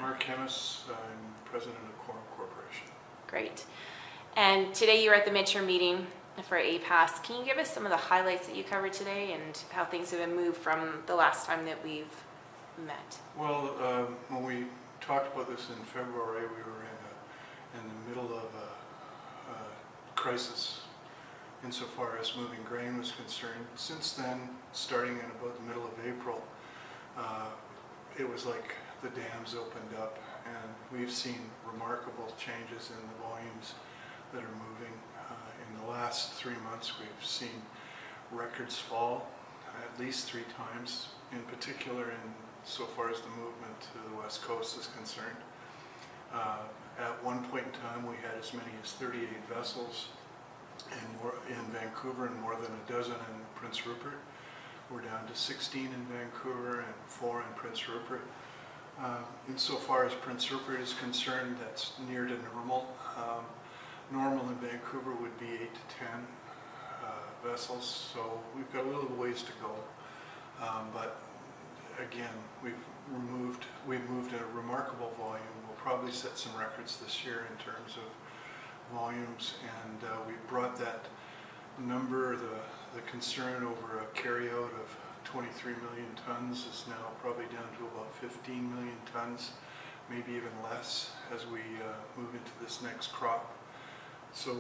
Mark Hemis, I'm president of Quorum Corporation. Great. And today you were at the midterm meeting for APAS. Can you give us some of the highlights that you covered today and how things have been moved from the last time that we've met? Well, when we talked about this in February, we were in the middle of a crisis insofar as moving grain was concerned. Since then, starting in about the middle of April, it was like the dams opened up, and we've seen remarkable changes in the volumes that are moving. In the last 3 months, we've seen records fall at least 3 times, in particular in so far as the movement to the West Coast is concerned. At one point in time, we had as many as 38 vessels in Vancouver and more than a dozen in Prince Rupert. We're down to 16 in Vancouver and 4 in Prince Rupert. Insofar as Prince Rupert is concerned, that's near to normal. Normal in Vancouver would be 8 to 10 vessels, so we've got a little ways to go. But again, we've moved in a remarkable volume. We'll probably set some records this year in terms of volumes, and we brought that number, the concern over a carryout of 23 million tons is now probably down to about 15 million tons, maybe even less as we move into this next crop. So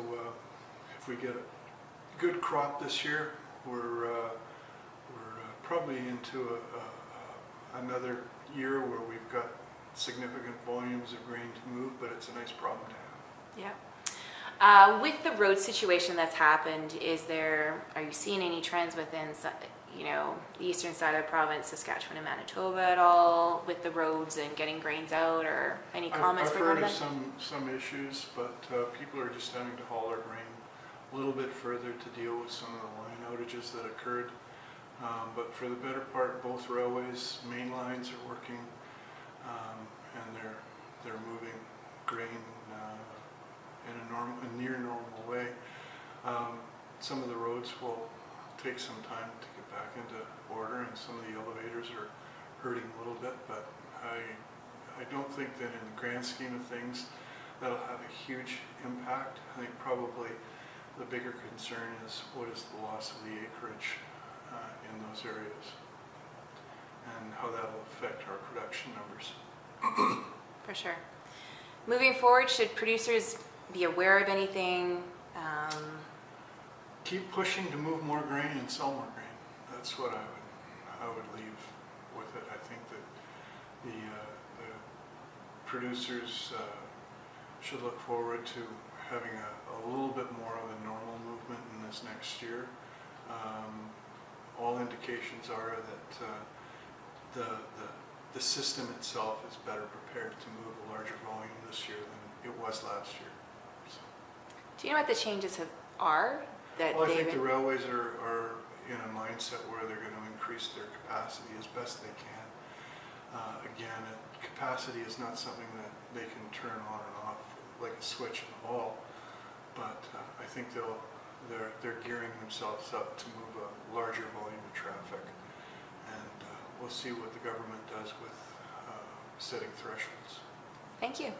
if we get a good crop this year, we're probably into another year where we've got significant volumes of grain to move, but it's a nice problem to have. Yeah. With the road situation that's happened, are you seeing any trends within, the eastern side of the province, Saskatchewan and Manitoba at all, with the roads and getting grains out, or any comments? I've heard of some issues, but people are just having to haul their grain a little bit further to deal with some of the line outages that occurred. But for the better part, both railways, main lines are working, and they're moving grain in a near normal way. Some of the roads will take some time to get back into order, and some of the elevators are hurting a little bit, but I don't think that in the grand scheme of things that'll have a huge impact. I think probably the bigger concern is what is the loss of the acreage in those areas and how that will affect our production numbers. For sure. Moving forward, should producers be aware of anything? Keep pushing to move more grain and sell more grain. That's what I would leave with it. I think that the producers should look forward to having a little bit more of a normal movement in this next year. All indications are that the system itself is better prepared to move a larger volume this year than it was last year. So. Do you know what the changes are? Well, I think the railways are in a mindset where they're going to increase their capacity as best they can. Again, capacity is not something that they can turn on and off like a switch in a ball, but I think they're gearing themselves up to move a larger volume of traffic, and we'll see what the government does with setting thresholds. Thank you.